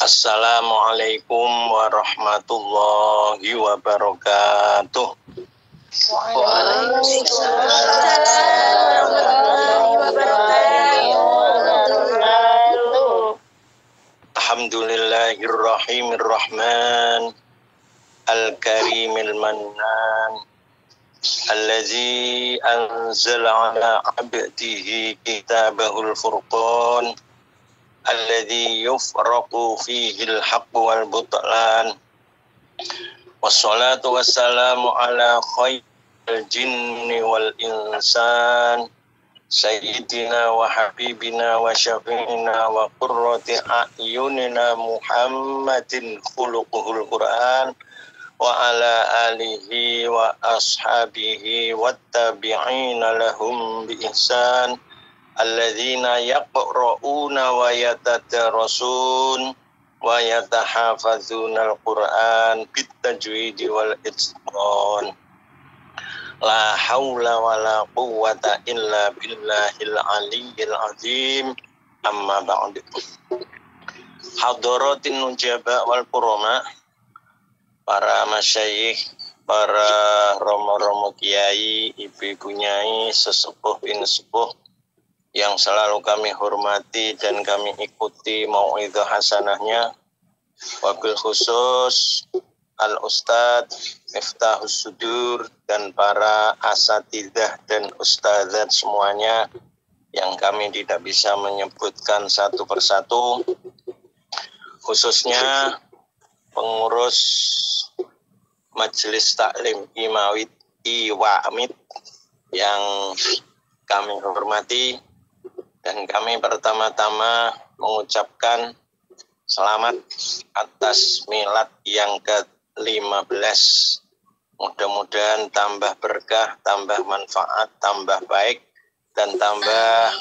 Assalamualaikum warahmatullahi wabarakatuh. Waalaikumsalam warahmatullahi wabarakatuh. Alhamdulillahirrahmanirrahman Al-Karimil Mannan Allazi anzala ala abdihi kitabahul furqan alladzi yufraqu fihi al-haqq wal butlan wassalatu wassalamu ala khairil jinni wal insan sayyidina wa habibina wa syafi'ina wa qurrati a'yunina Muhammadin khuluquhul Qur'an wa ala alihi wa ashabihi wattabi'ina lahum bi ihsan alladzina yaqra'una wa yatadarasun wa yatahafazuna al-Qur'an bitajwidi wal itqan. La haula wa la quwwata illa billahil aliyyil azim. Amma ba'du. Hadaratin nujaba wal kurama, para masyayikh, para romo-romo kiai, ibu-ibu nyai, sesepuh bin sepuh yang selalu kami hormati dan kami ikuti mau'idhah hasanahnya, wabil khusus Al-Ustadz Miftahus Sudur dan para asatidzah dan ustadzat semuanya yang kami tidak bisa menyebutkan satu persatu, khususnya pengurus Majelis Taklim Imawid Iwamid yang kami hormati. Dan kami pertama-tama mengucapkan selamat atas milad yang ke-15. Mudah-mudahan tambah berkah, tambah manfaat, tambah baik, dan tambah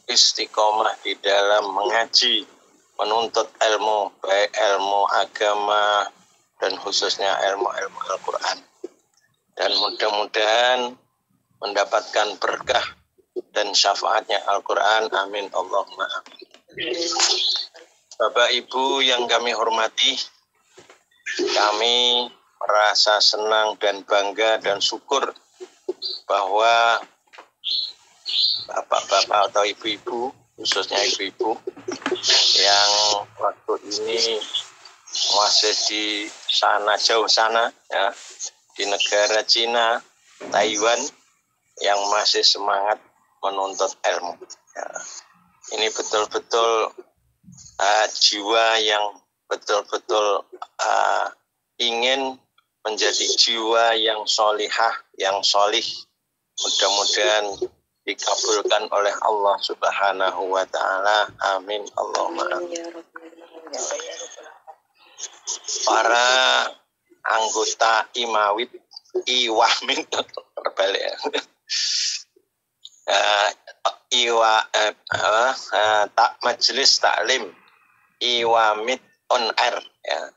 istiqomah di dalam mengaji, menuntut ilmu, baik ilmu agama dan khususnya ilmu-ilmu Al-Quran. Dan mudah-mudahan mendapatkan berkah dan syafaatnya Al-Quran. Amin Allahumma amin. Bapak Ibu yang kami hormati, kami merasa senang dan bangga dan syukur bahwa bapak-bapak atau ibu-ibu, khususnya ibu-ibu yang waktu ini masih di sana, jauh sana ya, di negara Cina, Taiwan, yang masih semangat menuntut ilmu. Ya. Ini betul-betul jiwa yang betul-betul ingin menjadi jiwa yang solihah, yang solih. Mudah-mudahan dikabulkan oleh Allah Subhanahu wa Ta'ala. Amin Allahumma amin. Para anggota Imawid Iwamid terbalik ya. Majelis Taklim Iwamid on air ya,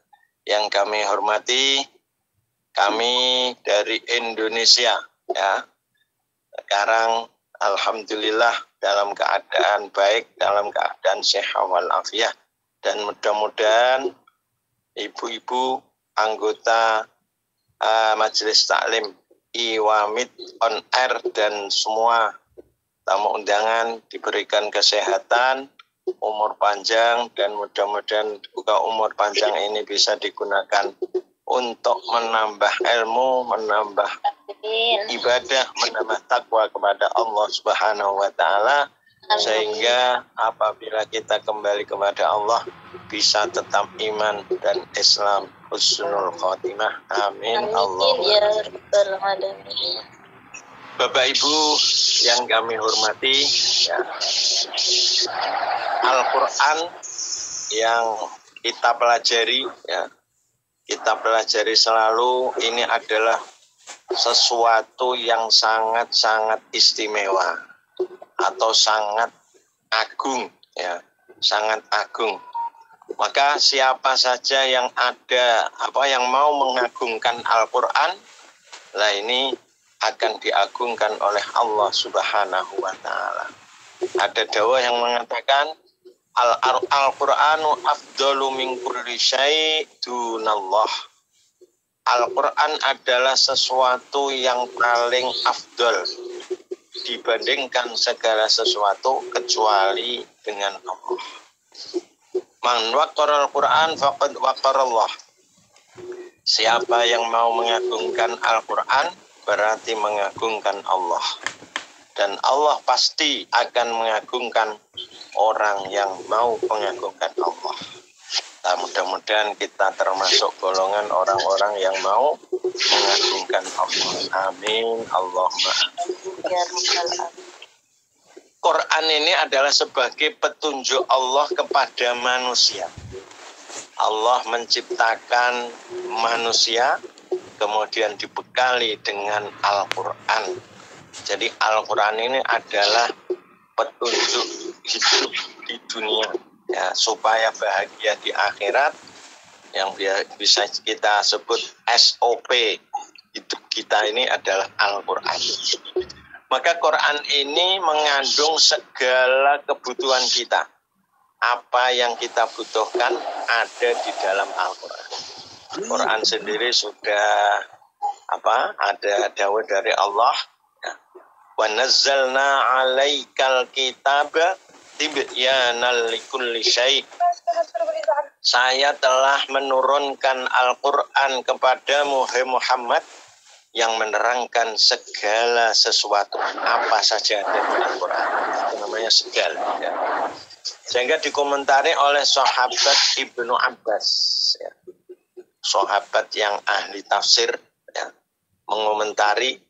yang kami hormati, kami dari Indonesia ya. Sekarang alhamdulillah dalam keadaan baik, dalam keadaan sehat walafiat, dan mudah-mudahan ibu-ibu anggota Majelis Taklim Iwamid on air dan semua tamu undangan diberikan kesehatan, umur panjang, dan mudah-mudahan juga umur panjang ini bisa digunakan untuk menambah ilmu, menambah ibadah, menambah takwa kepada Allah Subhanahu wa Ta'ala, sehingga apabila kita kembali kepada Allah bisa tetap iman dan Islam, husnul khotimah. Amin Allahumma. Bapak Ibu yang kami hormati ya, Al-Quran yang kita pelajari ya, kita pelajari selalu, ini adalah sesuatu yang sangat-sangat istimewa atau sangat agung ya, sangat agung. Maka siapa saja yang yang mau mengagungkan Al-Quran, lah ini akan diagungkan oleh Allah Subhanahu wa Ta'ala. Ada dawah yang mengatakan Al-Qur'anu afdalu min kulli syai' dunallah. Al-Quran adalah sesuatu yang paling afdol dibandingkan segala sesuatu kecuali dengan Allah. Man waqara al-Quran faqad waqara Allah. Siapa yang mau mengagungkan Al-Quran berarti mengagungkan Allah. Dan Allah pasti akan mengagungkan orang yang mau mengagungkan Allah. Nah, mudah-mudahan kita termasuk golongan orang-orang yang mau mengagungkan Allah. Amin. Allahumma. Quran ini adalah sebagai petunjuk Allah kepada manusia. Allah menciptakan manusia, kemudian dibekali dengan Al-Quran. Jadi Al-Quran ini adalah petunjuk hidup di dunia. Ya, supaya bahagia di akhirat, yang bisa kita sebut SOP hidup kita ini adalah Al-Quran. Maka Quran ini mengandung segala kebutuhan kita. Apa yang kita butuhkan ada di dalam Al-Quran. Quran sendiri sudah ada dawuh dari Allah. Wa nazzalna 'alaikal kitaba tibyanan likulli syai'. Saya telah menurunkan Al-Quran kepadamu, hai Muhammad, yang menerangkan segala sesuatu. Apa saja ada di Al-Quran. Itu namanya segala. Ya. Sehingga dikomentari oleh sahabat Ibnu Abbas. Ya. Sahabat yang ahli tafsir. Ya. Mengomentari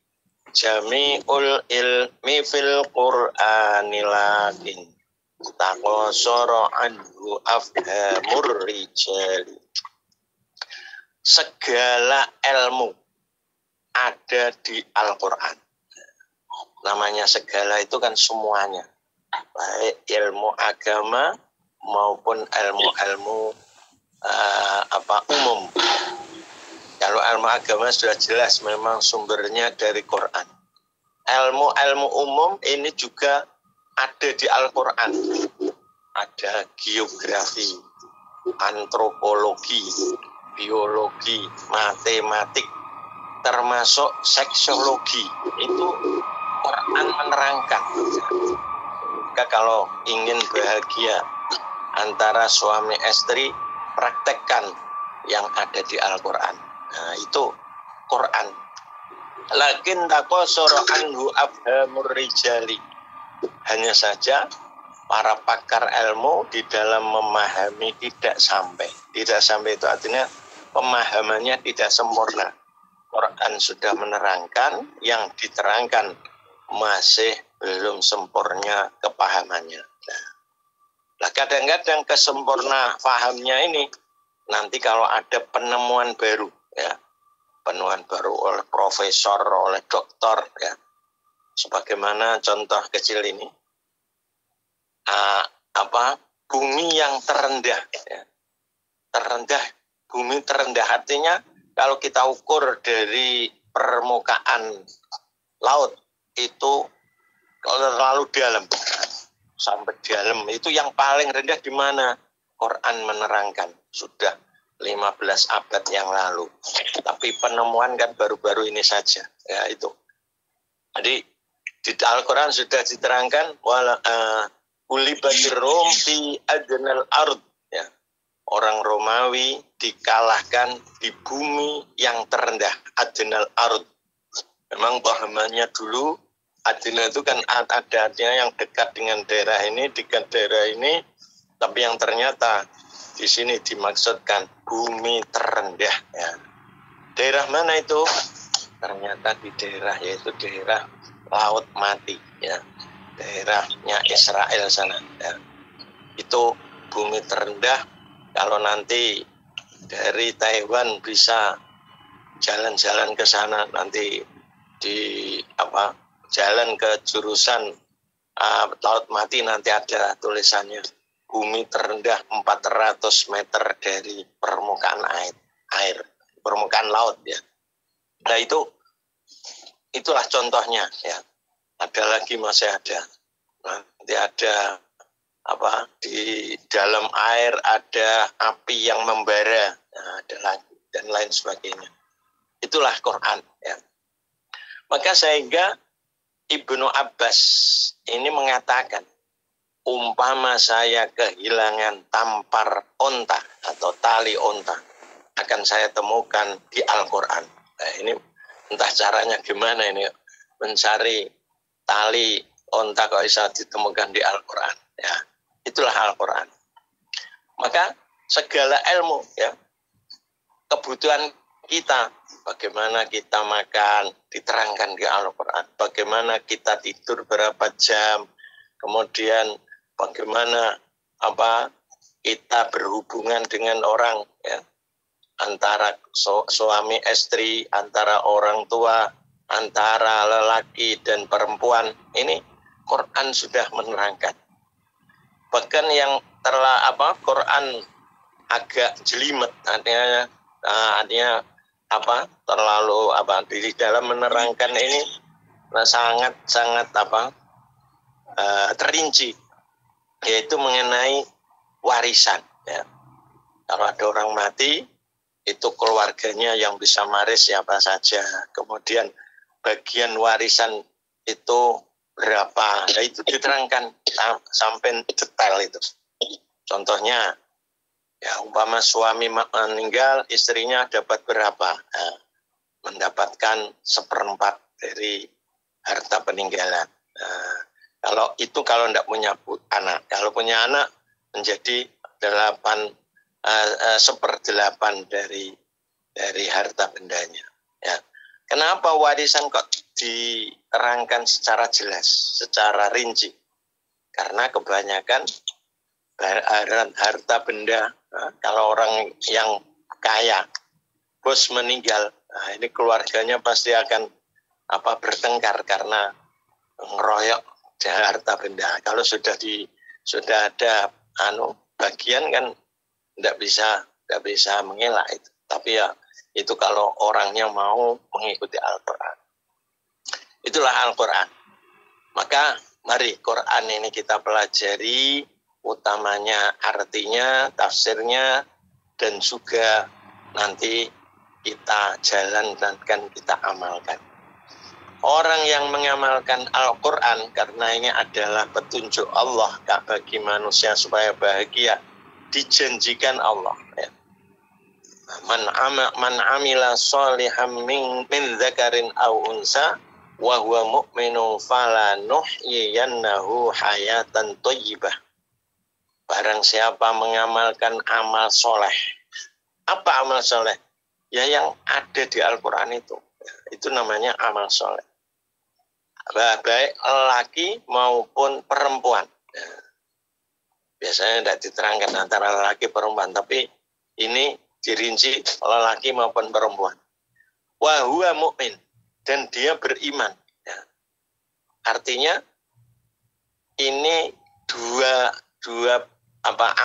Jami'ul ilmi fil Qur'ani lakin taqasara anhu afhamur rijali. Segala ilmu ada di Al-Quran. Namanya segala itu kan semuanya. Baik ilmu agama maupun ilmu-ilmu umum. Kalau ilmu agama sudah jelas memang sumbernya dari Quran. Ilmu-ilmu umum ini juga ada di Al-Quran. Ada geografi, antropologi, biologi, matematik, termasuk seksologi. Itu Quran menerangkan. Maka kalau ingin bahagia antara suami istri, praktekkan yang ada di Al-Quran. Nah, itu Quran. Lakin taqasara anhu afhamur rijali. Hanya saja para pakar ilmu di dalam memahami tidak sampai. Tidak sampai itu artinya pemahamannya tidak sempurna. Quran sudah menerangkan, yang diterangkan masih belum sempurna kepahamannya. Nah, kadang-kadang kesempurna fahamnya ini nanti kalau ada penemuan baru, ya, penemuan baru oleh profesor, oleh doktor, ya, sebagaimana contoh kecil ini, bumi yang terendah, ya. Bumi terendah artinya kalau kita ukur dari permukaan laut itu terlalu dalam, sampai dalam itu yang paling rendah di mana? Quran menerangkan sudah 15 abad yang lalu. Tapi penemuan kan baru-baru ini saja, ya itu. Jadi di Al-Quran sudah diterangkan ulibatir rum fi adnal ard, ya. Orang Romawi dikalahkan di bumi yang terendah, adnal ard. Memang pahamannya dulu adna itu kan ada artinya yang dekat dengan daerah ini, dekat daerah ini, tapi yang ternyata di sini dimaksudkan bumi terendah, ya. Daerah mana itu? Ternyata di daerah, yaitu daerah Laut Mati, ya. Daerahnya Israel sana, ya. Itu bumi terendah. Kalau nanti dari Taiwan bisa jalan-jalan ke sana, nanti di jalan ke jurusan Laut Mati nanti ada tulisannya bumi terendah 400 meter dari permukaan air, permukaan laut, ya. Nah itulah contohnya, ya. Ada lagi masih ada. Nanti ada di dalam air ada api yang membara, ada lagi dan lain sebagainya. Itulah Quran. Ya. Maka sehingga Ibnu Abbas ini mengatakan, umpama saya kehilangan tampar onta atau tali onta, akan saya temukan di Al-Quran. Nah, ini entah caranya gimana ini mencari tali onta kok bisa ditemukan di Al-Quran. Ya, itulah Al-Quran. Maka segala ilmu, ya, kebutuhan kita, bagaimana kita makan diterangkan di Al-Quran, bagaimana kita tidur berapa jam, kemudian bagaimana kita berhubungan dengan orang, ya, antara suami istri, antara orang tua, antara lelaki dan perempuan. Ini Quran sudah menerangkan. Bahkan yang Quran agak jelimet, artinya terlalu di dalam menerangkan ini sangat terinci, yaitu mengenai warisan. Ya. Kalau ada orang mati, itu keluarganya yang bisa maris siapa saja. Kemudian bagian warisan itu berapa. Nah, itu diterangkan sampai detail itu. Contohnya, ya umpama suami meninggal, istrinya dapat berapa? Nah, mendapatkan 1/4 dari harta peninggalan. Nah, kalau tidak punya anak. Kalau punya anak menjadi 1/8 dari harta bendanya. Ya. Kenapa warisan kok diterangkan secara jelas, secara rinci? Karena kebanyakan harta benda, kalau orang yang kaya, bos meninggal, ini keluarganya pasti akan bertengkar karena ngeroyok harta benda. Kalau sudah ada bagian kan tidak bisa mengelak itu. Tapi ya itu kalau orangnya mau mengikuti Al-Quran. Itulah Al-Quran. Maka mari Quran ini kita pelajari, utamanya artinya, tafsirnya, dan juga nanti kita jalankan, kita amalkan. Orang yang mengamalkan Al-Quran, karena ini adalah petunjuk Allah bagi manusia supaya bahagia, dijanjikan Allah, ya. Man amila sholihan min dzakarin aw unsa wa huwa mu'minun falanuhyiyannahu hayatan thayyibah. Barang siapa mengamalkan amal soleh. Apa amal soleh? Ya yang ada di Al-Quran itu. Itu namanya amal soleh. Baik laki maupun perempuan. Biasanya tidak diterangkan antara lelaki perempuan, tapi ini dirinci lelaki maupun perempuan. Wa huwa mu'min, dan dia beriman. Ya. Artinya ini dua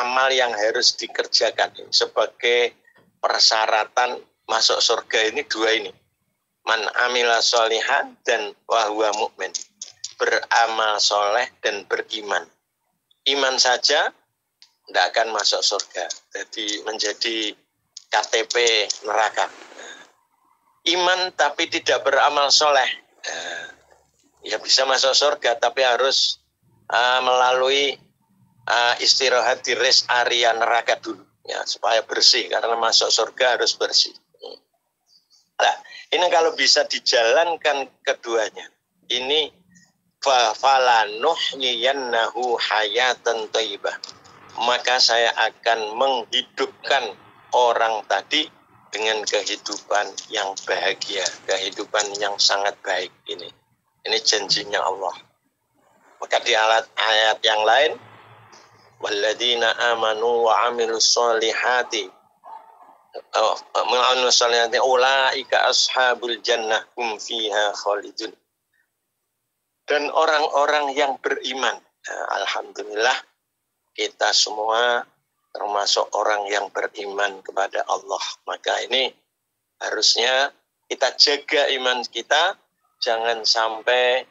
amal yang harus dikerjakan sebagai persyaratan masuk surga. Ini dua ini. Man amila sholihan dan wa huwa mu'min. Beramal soleh dan beriman. Iman saja tidak akan masuk surga. Jadi menjadi KTP neraka. Iman tapi tidak beramal soleh, ya bisa masuk surga, tapi harus melalui istirahat di rest area neraka dulu, ya, supaya bersih. Karena masuk surga harus bersih. Nah, ini kalau bisa dijalankan keduanya, ini falanuhyiyannahu hayatan thayyibah, maka saya akan menghidupkan orang tadi dengan kehidupan yang bahagia, kehidupan yang sangat baik ini. Ini janjinya Allah. Maka di ayat yang lain, walladzina amanu wa amilus solihati ulaika ashabul jannah hum fiha khalidun. Dan orang-orang yang beriman, alhamdulillah kita semua termasuk orang yang beriman kepada Allah. Maka ini harusnya kita jaga iman kita, jangan sampai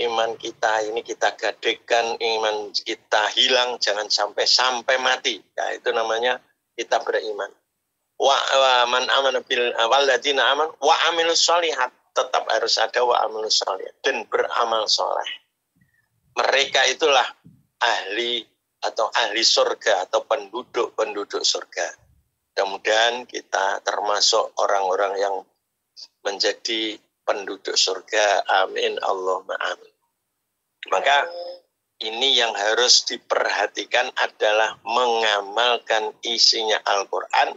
iman kita ini kita gadekan, iman kita hilang, jangan sampai mati. Nah, itu namanya kita beriman. Wa man amana bil walladzina aman wa amilus sholihat, tetap harus ada wa amilus sholihat dan beramal soleh. Mereka itulah ahli atau ahli surga atau penduduk surga. Kemudian kita termasuk orang-orang yang menjadi penduduk surga. Amin Allahumma amin. Maka ini yang harus diperhatikan adalah mengamalkan isinya Al-Quran.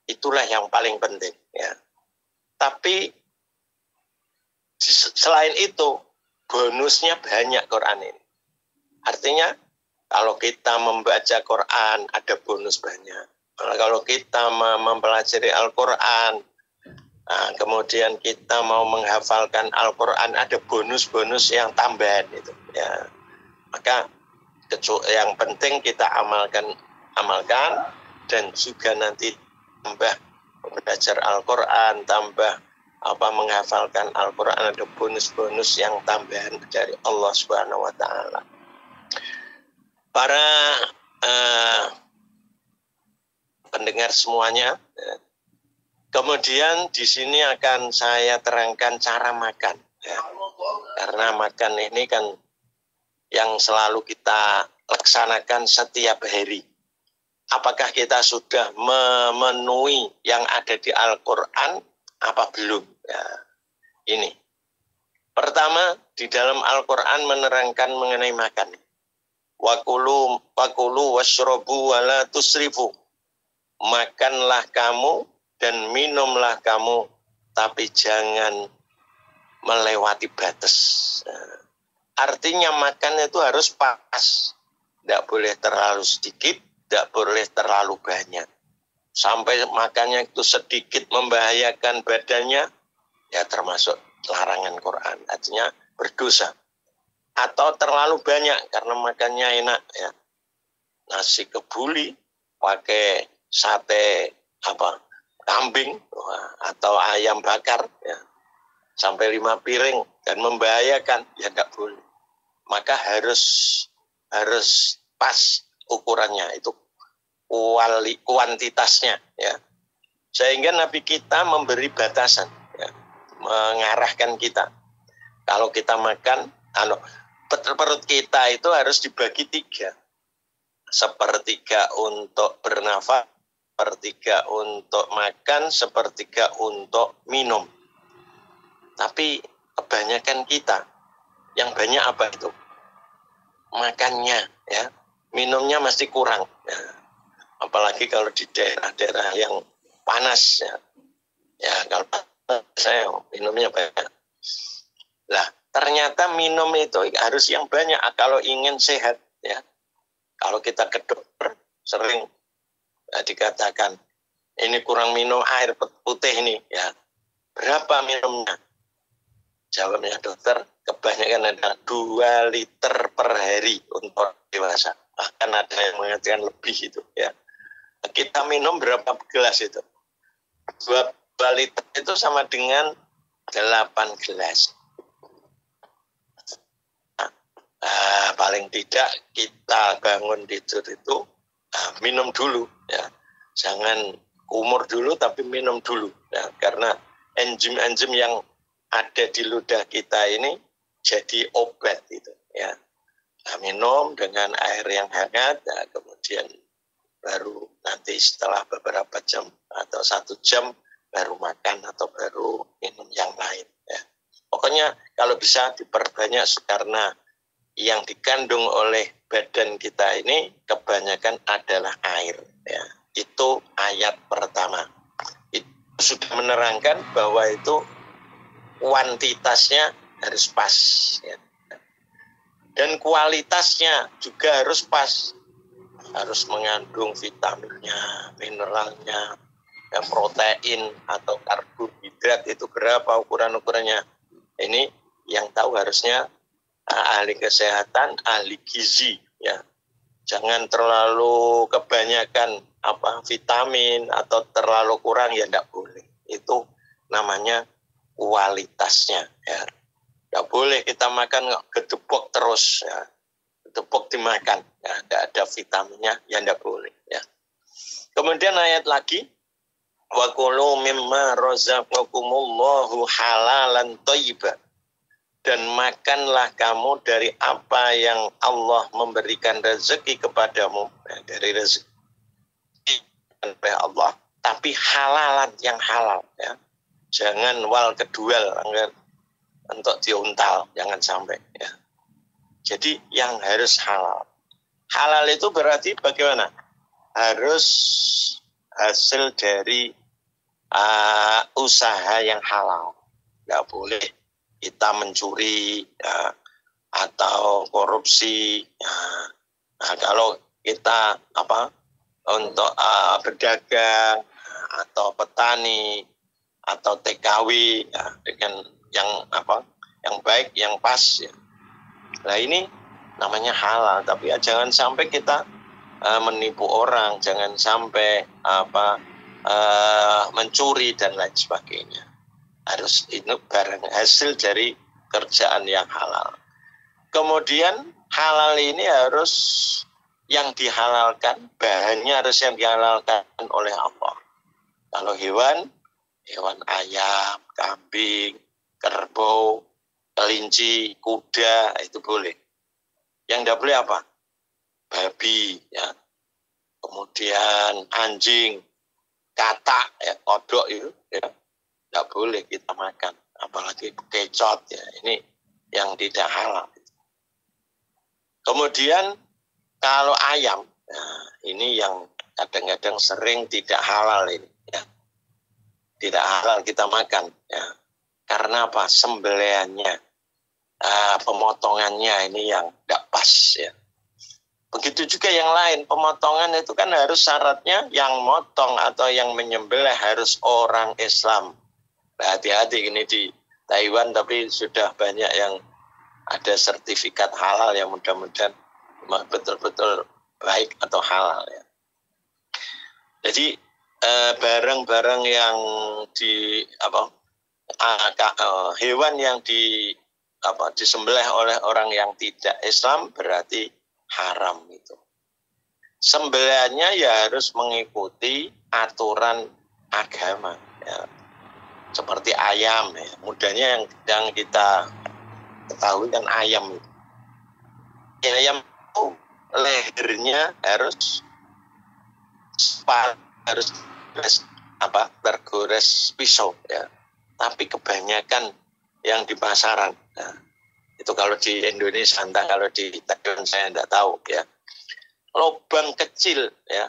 Itulah yang paling penting, ya. Tapi selain itu bonusnya banyak Quran ini. Artinya kalau kita membaca Quran ada bonus banyak. Kalau kita mempelajari Al-Quran, kemudian kita mau menghafalkan Al-Quran, ada bonus-bonus yang tambahan itu. Ya. Maka yang penting kita amalkan dan juga nanti tambah belajar Al-Quran, tambah menghafalkan Al-Quran, ada bonus-bonus yang tambahan dari Allah Subhanahu wa Ta'ala. Para pendengar semuanya, kemudian di sini akan saya terangkan cara makan, ya. Karena makan ini kan yang selalu kita laksanakan setiap hari. Apakah kita sudah memenuhi yang ada di Al-Quran apa belum? Ya, ini. Pertama, di dalam Al-Quran menerangkan mengenai makan. Wakulu washrobu wala tusrifu. Makanlah kamu dan minumlah kamu, tapi jangan melewati batas. Artinya makan itu harus pas. Tidak boleh terlalu sedikit, tidak boleh terlalu banyak. Sampai makannya itu sedikit membahayakan badannya, ya termasuk larangan Quran. Artinya berdosa. Atau terlalu banyak karena makannya enak, ya. Nasi kebuli pakai sate kambing atau ayam bakar, ya, sampai 5 piring dan membahayakan, ya tidak boleh. Maka harus pas ukurannya, itu kuantitasnya, ya. Sehingga Nabi kita memberi batasan, ya, mengarahkan kita. Kalau kita makan, perut kita itu harus dibagi 3. Sepertiga untuk bernafas, sepertiga untuk makan, sepertiga untuk minum. Tapi kebanyakan kita yang banyak apa itu? Makannya, ya. Minumnya masih kurang, ya. Apalagi kalau di daerah-daerah yang panas, ya. Ya, kalau saya minumnya banyak. Lah, ternyata minum itu harus yang banyak kalau ingin sehat, ya. Kalau kita ke dokter sering dikatakan ini kurang minum air putih ini, ya. Berapa minumnya? Jawabnya dokter, kebanyakan ada 2 liter per hari untuk dewasa. Bahkan ada yang mengatakan lebih itu, ya. Kita minum berapa gelas itu? 2 liter itu sama dengan 8 gelas. Paling tidak kita bangun tidur itu minum dulu, ya. Jangan kumur dulu tapi minum dulu, ya. Karena enzim-enzim yang ada di ludah kita ini jadi obat itu, ya. Minum dengan air yang hangat, ya, kemudian baru nanti setelah beberapa jam atau 1 jam baru makan atau baru minum yang lain, ya. Pokoknya kalau bisa diperbanyak karena yang dikandung oleh badan kita ini kebanyakan adalah air, ya. Itu ayat pertama. Itu sudah menerangkan bahwa itu kuantitasnya harus pas, ya. Dan kualitasnya juga harus pas. Harus mengandung vitaminnya, mineralnya, ya, protein atau karbohidrat itu berapa ukurannya. Ini yang tahu harusnya ahli kesehatan, ahli gizi, ya. Jangan terlalu kebanyakan vitamin atau terlalu kurang, ya tidak boleh. Itu namanya kualitasnya, ya. Nggak boleh kita makan gedebok terus, ya. Gedebok dimakan, ya, nggak ada vitaminnya, ya nggak boleh. Ya. Kemudian ayat lagi, wa kulu mimma razaqakumullahu halalan thayyiban. Dan makanlah kamu dari apa yang Allah memberikan rezeki kepadamu, ya, dari rezeki oleh Allah, tapi halalan yang halal, ya. Jangan wal kedual untuk diuntal, jangan sampai, ya. Jadi yang harus halal. Halal itu berarti bagaimana? Harus hasil dari usaha yang halal. Nggak boleh kita mencuri, ya, atau korupsi. Ya. Nah, kalau kita untuk berdagang atau petani atau TKW, ya, dengan yang baik, yang pas, ya. Nah ini namanya halal, tapi ya jangan sampai kita menipu orang, jangan sampai mencuri dan lain sebagainya. Harus ini barang hasil dari kerjaan yang halal. Kemudian halal ini harus yang dihalalkan, bahannya harus yang dihalalkan oleh Allah. Kalau hewan ayam, kambing, kerbau, kelinci, kuda, itu boleh. Yang tidak boleh apa? Babi, ya. Kemudian anjing, katak, ya, kodok itu, ya, tidak boleh kita makan. Apalagi kecot, ya, ini yang tidak halal. Kemudian kalau ayam, nah, ini yang kadang-kadang sering tidak halal ini, ya. Tidak halal kita makan, ya. Karena apa? Sembelihannya, pemotongannya ini yang tidak pas, ya. Begitu juga yang lain, pemotongan itu kan harus syaratnya yang motong atau yang menyembelih harus orang Islam. Nah, hati-hati ini di Taiwan, tapi sudah banyak yang ada sertifikat halal yang mudah-mudahan betul-betul baik atau halal, ya. Jadi barang-barang yang hewan yang disembelih oleh orang yang tidak Islam berarti haram itu. Sembelihannya ya harus mengikuti aturan agama, ya. Seperti ayam, ya. Mudahnya yang kita ketahui kan ayam. Ayam itu lehernya harus tergores pisau, ya. Tapi kebanyakan yang di pasaran, nah, itu kalau di Indonesia, entah kalau di Taiwan saya tidak tahu, ya. Lubang kecil, ya,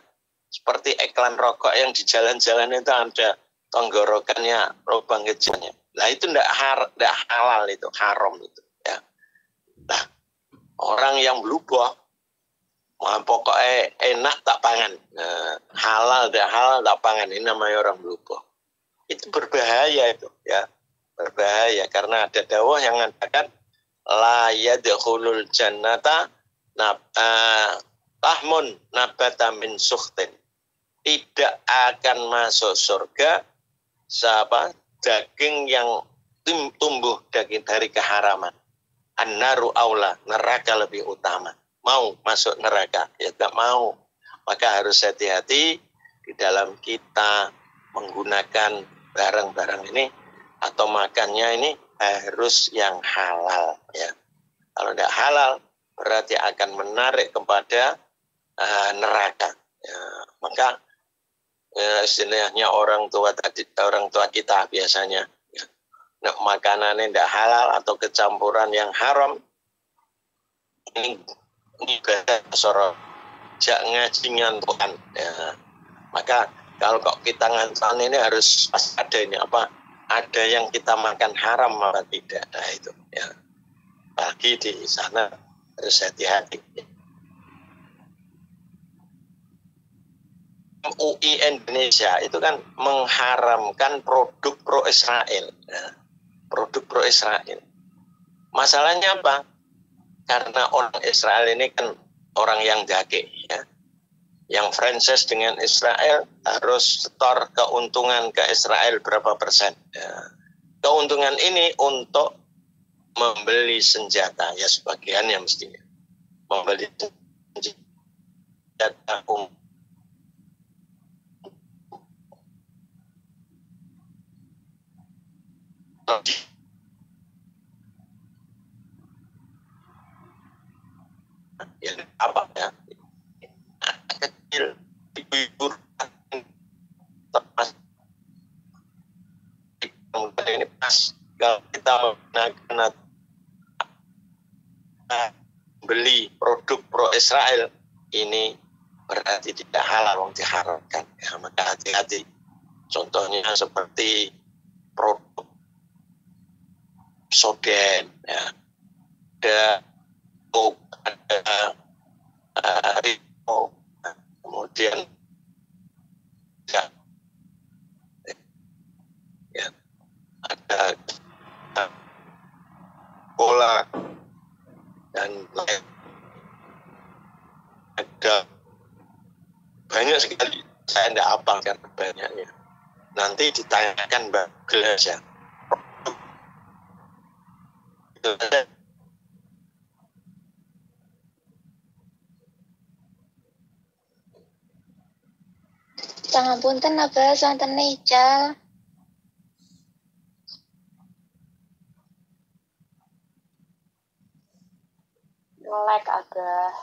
seperti iklan rokok yang di jalan-jalan itu ada tenggorokannya, lubang kecilnya. Nah itu tidak halal, itu haram itu, ya. Nah orang yang berubah, pokoknya enak tak pangan, nah, halal tidak halal tak pangan, ini namanya orang berubah. Itu berbahaya itu, ya, berbahaya karena ada dawah yang mengatakan la yadkhulul jannata lahmun nabata min sukhtin. Tidak akan masuk surga daging yang tumbuh daging dari keharaman. An-naru aula, neraka lebih utama. Mau masuk neraka, ya tidak mau. Maka harus hati-hati di dalam kita menggunakan barang-barang ini atau makannya ini harus yang halal, ya. Kalau tidak halal berarti akan menarik kepada neraka, ya. Maka istilahnya orang tua kita biasanya, ya, makanan yang tidak halal atau kecampuran yang haram ini ibadah sorot jak ngaji ngantuan, ya. Maka kalau kok kita ngantuan ini harus ada ini ada yang kita makan haram apa tidak, nah itu, ya. Bagi di sana harus hati-hati. MUI Indonesia itu kan mengharamkan produk pro-Israel, ya. Produk pro-Israel. Masalahnya apa? Karena orang Israel ini kan orang yang dake, ya. Yang franchise dengan Israel harus setor keuntungan ke Israel berapa persen, ya. Keuntungan ini untuk membeli senjata, ya sebagian ya mestinya membeli senjata ya apa ya, kecil, ibu-ibu termasuk ini pas kalau kita menggunakan beli produk pro Israel ini berarti tidak halal, diharamkan ya, maka hati-hati. Contohnya seperti produk Soden ya, ada Rimo, kemudian ya, ada bola dan lain, ada banyak sekali, saya tidak hafal kan banyaknya. Nanti ditanyakan Mbak Gelas ya, itu ada. Pangapunten Abah, sonten ical. Like Abah.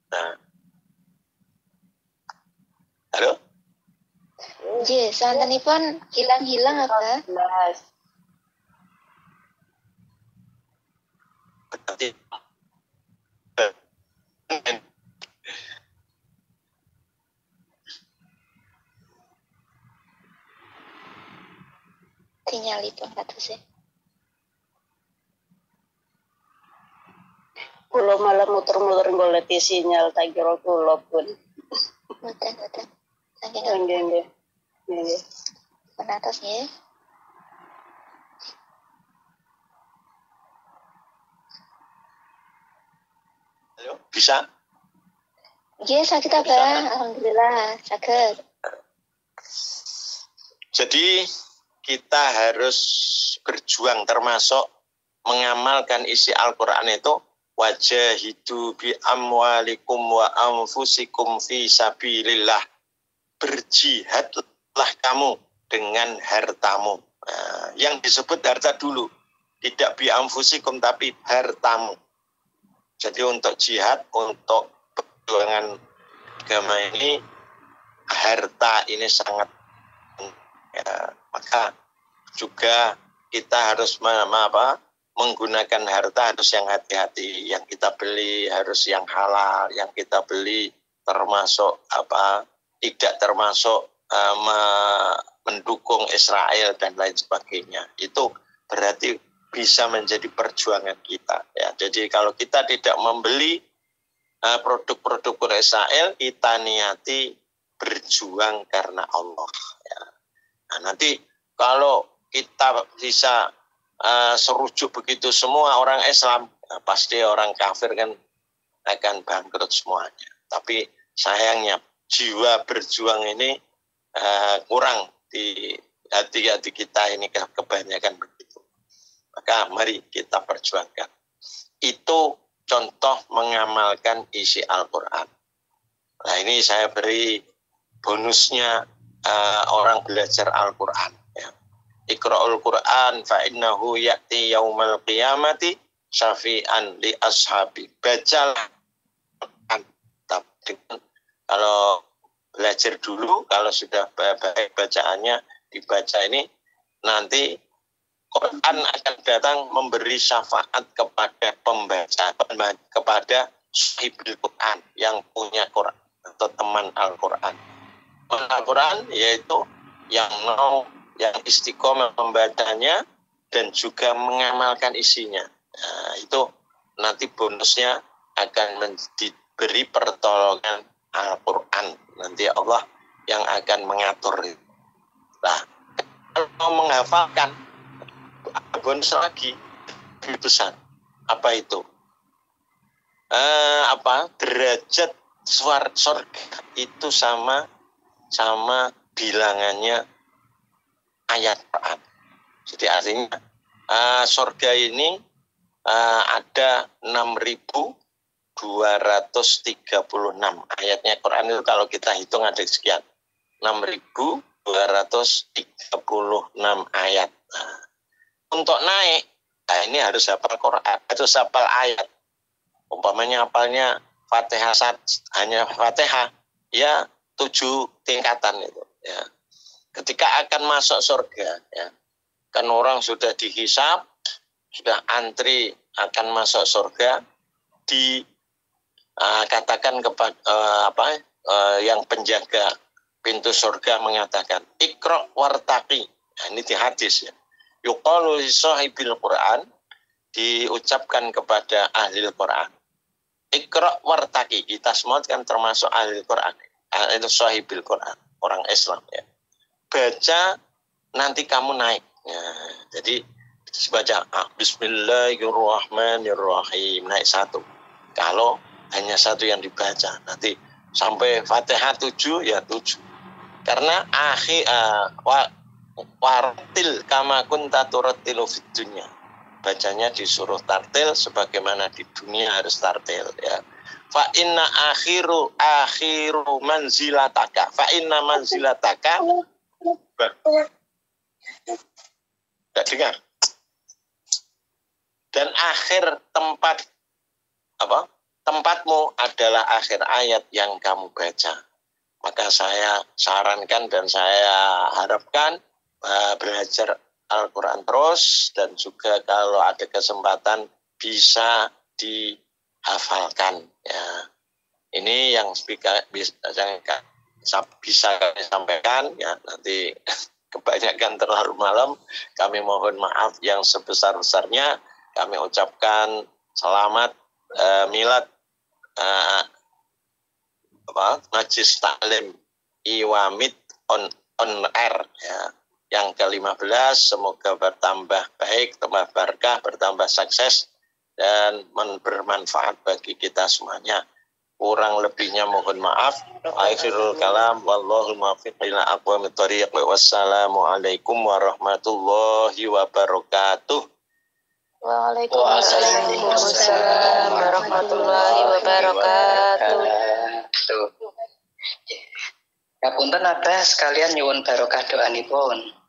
Nah. Halo? Nggih, sontenipun hilang-hilang Abah. Berarti Tinyalipun katose. Kula malah muter-muter golek sinyal tak kira kula pun. Mboten. Saking Nggih. Nggih. penatos nggih. halo, bisa? Nggih, saged Abah. Alhamdulillah, saged. Jadi kita harus berjuang, termasuk mengamalkan isi Al-Quran itu, wajahidu bi amwalikum wa anfusikum fi sabilillah. Berjihadlah kamu dengan hartamu. Nah, yang disebut harta dulu, tidak bi anfusikum tapi hartamu. Jadi untuk jihad, untuk perjuangan agama ini, harta ini sangat ya, maka juga kita harus menggunakan harta harus yang hati-hati, yang kita beli harus yang halal, yang kita beli termasuk tidak termasuk mendukung Israel dan lain sebagainya. Itu berarti bisa menjadi perjuangan kita ya. Jadi kalau kita tidak membeli produk-produk Israel, kita niati berjuang karena Allah ya. Nah, nanti kalau kita bisa serujuk begitu semua orang Islam, pasti orang kafir kan akan bangkrut semuanya. Tapi sayangnya jiwa berjuang ini kurang di hati-hati kita ini, kebanyakan begitu. Maka mari kita perjuangkan. Itu contoh mengamalkan isi Al-Quran. Nah, ini saya beri bonusnya orang belajar Al-Quran ya. Iqra'ul Quran fa innahu ya'ti yaumal qiyamati syafi'an li ashabi. Bacalah kalau belajar dulu, kalau sudah baik bacaannya, dibaca ini, nanti Quran akan datang memberi syafaat kepada pembaca, kepada sahibul Quran yang punya Quran atau teman Al-Quran. Al-Quran yaitu yang mau, yang istiqomah membacanya dan juga mengamalkan isinya. Nah, itu nanti bonusnya akan diberi pertolongan Al-Quran. Nanti Allah yang akan mengatur. Nah, kalau menghafalkan bonus lagi lebih besar. Apa itu? Derajat surga itu sama bilangannya ayat Quran. Jadi artinya surga ini ada 6.236 ayatnya. Quran itu kalau kita hitung ada sekian, 6.236 ayat. Untuk naik, ini harus hafal Quran, harus hafal ayat. Umpamanya hafalnya Fatihah, hanya Fatihah, ya 7 tingkatan itu. Ya. Ketika akan masuk surga, ya, kan orang sudah dihisab, sudah antri akan masuk surga, katakan kepada yang penjaga pintu surga mengatakan Iqra wartaqi. Nah, ini di hadis ya. Yuqalu li sahibil Quran, diucapkan kepada ahli Quran. Iqra wartaqi, kita semua kan termasuk ahli Quran. Itu sahibil Quran, orang Islam ya. Baca nanti kamu naik. Ya, jadi baca Bismillahirrahmanirrahim, naik 1. Kalau hanya 1 yang dibaca, nanti sampai Fatihah 7 ya 7. Karena wartil kama kunta turattilu fid dunya. Bacanya disuruh tartil sebagaimana di dunia harus tartil ya. Fa inna akhiru manzilataka. Fa inna manzilataka. Tidak dengar. Dan akhir tempatmu adalah akhir ayat yang kamu baca. Maka saya sarankan dan saya harapkan belajar Al-Quran terus, dan juga kalau ada kesempatan bisa dihafalkan. Ya. Ini yang bisa kami sampaikan. Ya, nanti kebanyakan terlalu malam, kami mohon maaf yang sebesar-besarnya. Kami ucapkan selamat milad Majlis Taklim Iwamid on air ya. Yang ke-15, semoga bertambah baik, tambah berkah, bertambah sukses, dan bermanfaat bagi kita semuanya. Kurang lebihnya mohon maaf. Akhirul kalam, wallahul muwaffiq ila aqwamit thoriq. Wassalamualaikum warahmatullahi wabarakatuh. Waalaikumsalam warahmatullahi wabarakatuh. Ngapunten ada sekalian nyuwun barokah doanipun.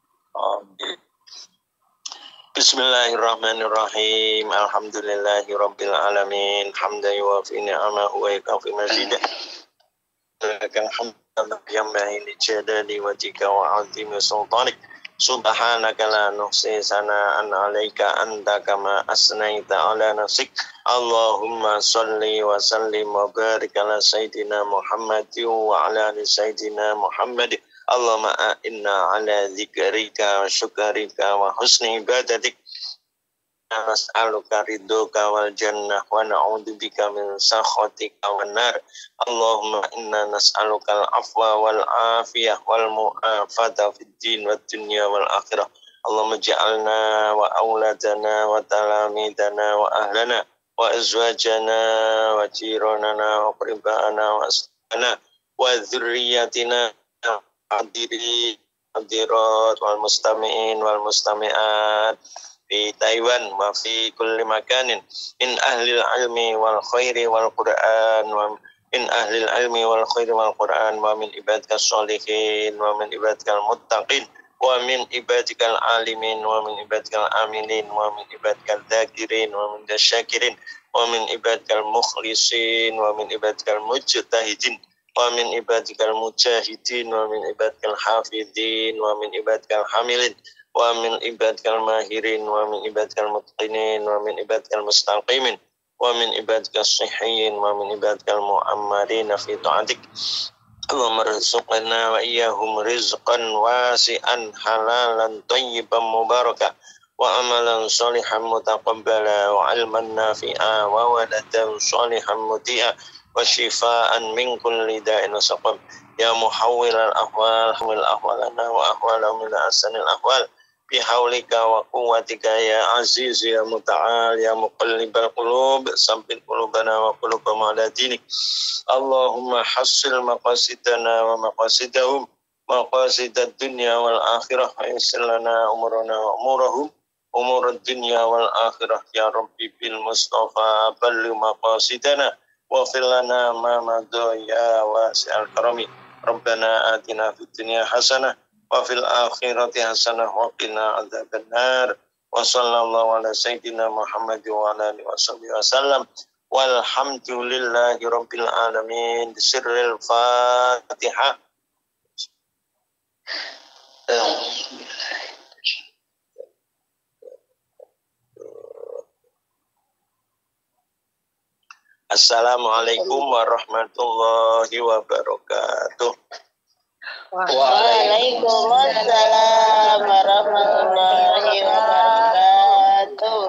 Bismillahirrahmanirrahim. Alhamdulillahirabbil alamin. Hamdan yuwafi ni'amahu wa yukafi mazidah. Lakal hamdu yanbaghi li jalali wajhika wa 'azimi sultanik. Subhanaka la nuhsi sana'an 'alaika anta kama asnaita 'ala nafsik. Allahumma shalli wa sallim wa barik ala sayyidina Muhammadin wa ala ali sayyidina Muhammad. Allahumma a'inna ala dzikrika wa syukrika wa husni ibadatik. Nas'aluka ridhoka wal jannah wa na'udzubika min sakhatika wan nar. Allahumma inna nas'aluka al-afwa wal afiyah wal mu'afata fid din wad dunya wal akhirah. Allahumma ja'alna wa auladana wa talamidana wa ahlana wa azwajana wa jiranana wa quribana wa asbana wa dzurriyyatina hadirat wal mustami'in wal mustami'at fi Taiwan wa fi kulli makanin in ahlil ilmi wal khairi wal Qur'an wa in ahlil ilmi wal khairi wal Qur'an wa min ibadika sholihin wa min ibadika muttaqin wa min ibadika alimin wa min ibadika aminin wa min ibadika dzakirin wa min syakirin wa min ibadika mukhlisin wa min ibadika mujtahidin wa min ibadikal mujahidin wa min ibadikal hafidin wa min ibadikal hamilin wa min ibadikal mahirin wa min ibadikal mutqinin wa min ibadikal mustaqimin wa min ibadikal sihhiyin wa min ibadikal mu'ammarin fi ta'atik. Allahumma rizqna wa iyyahum rizqan wasi'an halalan thayyiban mubarakah wa amalan sholihan mutaqabbala wa ilman nafi'a wa waladan sholihan muti'a wa shifaan min kulli da'in wa saqam. Ya muhawwilal ahwal hawil ahwalana wa ahwala min ahsanil ahwal bihaulika wa quwwatika ya aziz ya muta'al ya muqallibal qulub sabbit qulubana wa qulubana ala dinik. Allahumma hassil maqasidana wa maqasidahum maqasidad dunya wal akhirah wa yassir lana umurana wa umurahum umur dunya wal akhirah ya Rabbi bil Mustafa balli maqasidana wa fil lana ma madha ya wasi'al karami. Rabbana atina fid dunya hasanah wa fil akhirati hasanah wa qina adzabannar. Wa sallallahu ala sayyidina Muhammad wa ala alihi wasallam. Walhamdulillahi rabbil alamin. Bisirril Fatihah. Assalamualaikum warahmatullahi wabarakatuh. Waalaikumsalam warahmatullahi wabarakatuh.